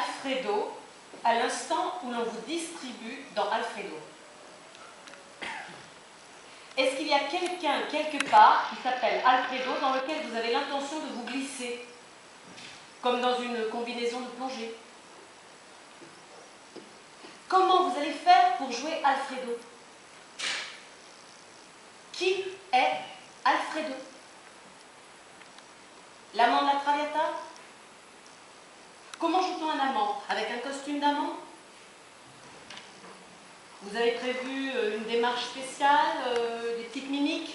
Alfredo à l'instant où l'on vous distribue dans Alfredo? Est-ce qu'il y a quelqu'un, quelque part, qui s'appelle Alfredo, dans lequel vous avez l'intention de vous glisser, comme dans une combinaison de plongée? Comment vous allez faire pour jouer Alfredo? Qui est Alfredo? L'amant de la Traviata? Comment joue-t-on un amant? Avec un costume d'amant? Vous avez prévu une démarche spéciale, des petites mimiques?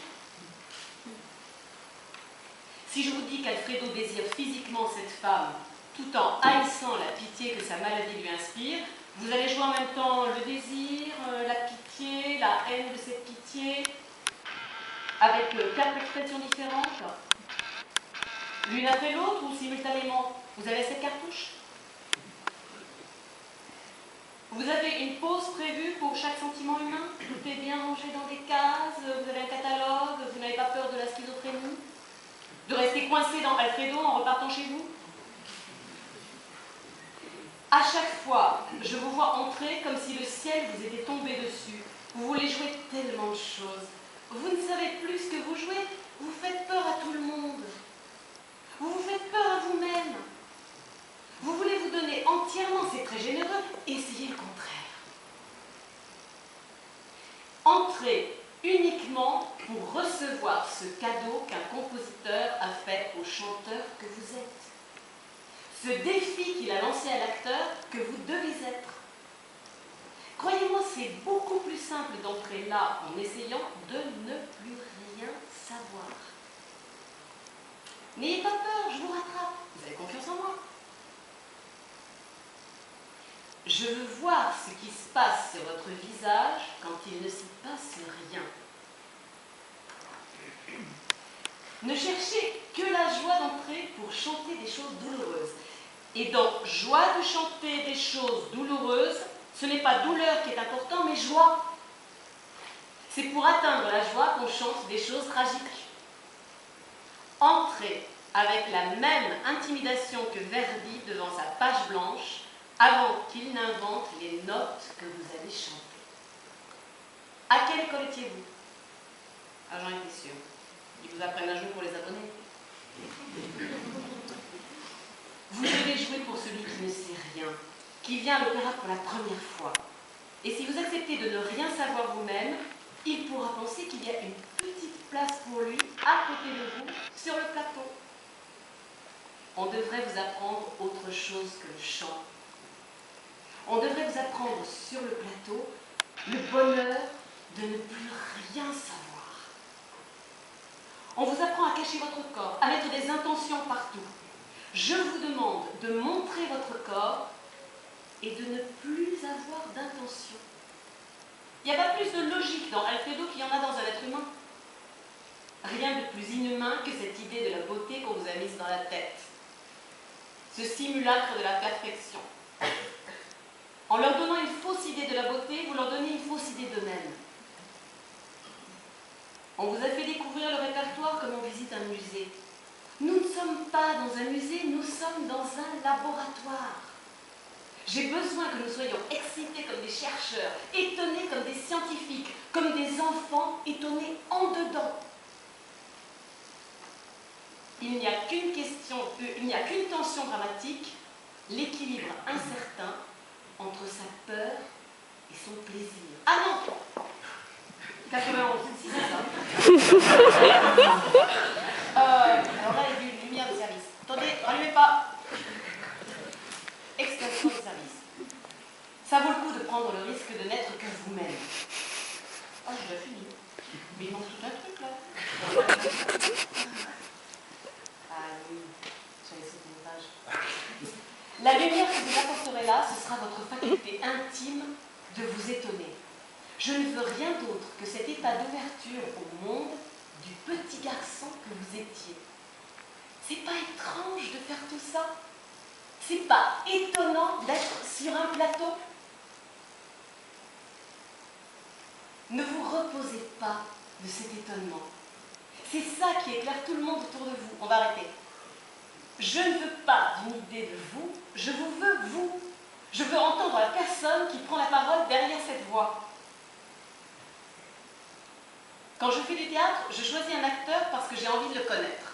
Si je vous dis qu'Alfredo désire physiquement cette femme, tout en haïssant la pitié que sa maladie lui inspire, vous allez jouer en même temps le désir, la pitié, la haine de cette pitié, avec 4 expressions différentes, l'une après l'autre ou simultanément? Vous avez cette cartouche? Vous avez une pause prévue pour chaque sentiment humain? Tout est bien rangé dans des cases, vous avez un catalogue, vous n'avez pas peur de la schizophrénie? De rester coincé dans Alfredo en repartant chez vous? À chaque fois, je vous vois entrer comme si le ciel vous était tombé dessus. Vous voulez jouer tellement de choses. Vous ne savez plus ce que vous jouez. Vous faites peur à tout le monde. Vous vous faites peur à vous-même. Vous voulez vous donner entièrement, c'est très généreux. Essayez le contraire. Entrez uniquement pour recevoir ce cadeau qu'un compositeur a fait au chanteur que vous êtes. Ce défi qu'il a lancé à l'acteur que vous devez être. Croyez-moi, c'est beaucoup plus simple d'entrer là en essayant de ne plus rien savoir. N'ayez pas peur, je vous rattrape. Vous avez confiance en moi. Je veux voir ce qui se passe sur votre visage quand il ne s'y passe rien. Ne cherchez que la joie d'entrer pour chanter des choses douloureuses. Et dans joie de chanter des choses douloureuses, ce n'est pas douleur qui est important, mais joie. C'est pour atteindre la joie qu'on chante des choses tragiques. Entrez avec la même intimidation que Verdi devant sa page blanche, avant qu'il n'invente les notes que vous allez chanter. À quelle école étiez-vous? Ah, j'en étais sûre. Ils vous apprennent à jouer pour les abonnés. Vous devez jouer pour celui qui ne sait rien, qui vient à l'opéra pour la première fois. Et si vous acceptez de ne rien savoir vous-même, il pourra penser qu'il y a une petite place pour lui à côté de vous, sur le plateau. On devrait vous apprendre autre chose que le chant. On devrait vous apprendre sur le plateau le bonheur de ne plus rien savoir. On vous apprend à cacher votre corps, à mettre des intentions partout. Je vous demande de montrer votre corps et de ne plus avoir d'intention. Il n'y a pas plus de logique dans Alfredo qu'il y en a dans un être humain. Rien de plus inhumain que cette idée de la beauté qu'on vous a mise dans la tête. Ce simulacre de la perfection. En leur donnant une fausse idée de la beauté, vous leur donnez une fausse idée d'eux-mêmes. On vous a fait découvrir le répertoire comme on visite un musée. Nous ne sommes pas dans un musée, nous sommes dans un laboratoire. J'ai besoin que nous soyons excités comme des chercheurs, étonnés comme des scientifiques, comme des enfants étonnés en dedans. Il n'y a qu'une tension dramatique, l'équilibre incertain entre sa peur et son plaisir. Ah non 91, si c'est ça. Alors là, il y a une lumière de service. Attendez, n'allumez pas. Extinction de service. Ça vaut le coup de prendre le risque de n'être que vous-même. Ah, j'ai déjà fini. Mais il manque tout un truc là. Ah oui, j'avais sauté une page. La lumière que vous apporterez là, ce sera votre faculté intime de vous étonner. Je ne veux rien d'autre que cet état d'ouverture au monde du petit garçon que vous étiez. C'est pas étrange de faire tout ça? C'est pas étonnant d'être sur un plateau? Ne vous reposez pas de cet étonnement. C'est ça qui éclaire tout le monde autour de vous. On va arrêter. Je ne veux pas d'une idée de vous, je vous veux vous. Je veux entendre la personne qui prend la parole derrière cette voix. Quand je fais du théâtre, je choisis un acteur parce que j'ai envie de le connaître.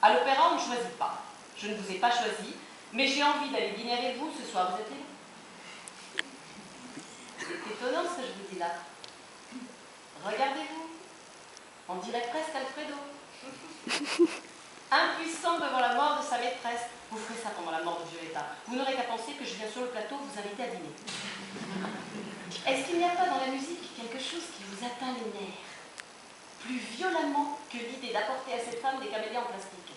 À l'opéra, on ne choisit pas. Je ne vous ai pas choisi, mais j'ai envie d'aller dîner avec vous ce soir. Vous êtes libre? C'est étonnant ce que je vous dis là. Regardez-vous. On dirait presque Alfredo. Impuissant devant la mort de sa maîtresse. Vous ferez ça pendant la mort de Violetta. Vous n'aurez qu'à penser que je viens sur le plateau vous inviter à dîner. Est-ce qu'il n'y a pas dans la musique quelque chose qui vous atteint les nerfs plus violemment que l'idée d'apporter à cette femme des camélias en plastique?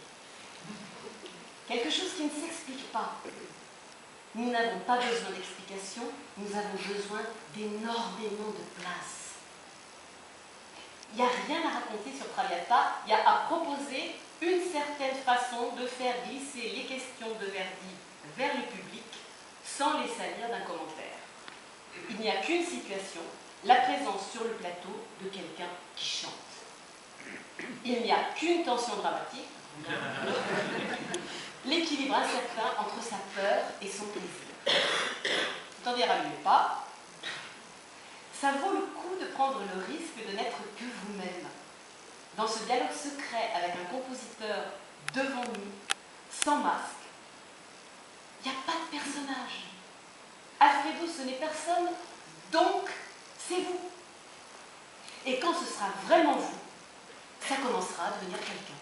Quelque chose qui ne s'explique pas. Nous n'avons pas besoin d'explication, nous avons besoin d'énormément de place. Il n'y a rien à raconter sur Traviata, il y a à proposer une certaine façon de faire glisser les questions de Verdi vers le public sans les salir d'un commentaire. Il n'y a qu'une situation, la présence sur le plateau de quelqu'un qui chante. Il n'y a qu'une tension dramatique, l'équilibre incertain entre sa peur et son plaisir. Attendez, rallumez pas. Ça vaut le coup de prendre le risque de n'être que vous-même. Dans ce dialogue secret avec un compositeur devant nous, sans masque, il n'y a pas de personnage. Alfredo, ce n'est personne, donc c'est vous. Et quand ce sera vraiment vous, ça commencera à devenir quelqu'un.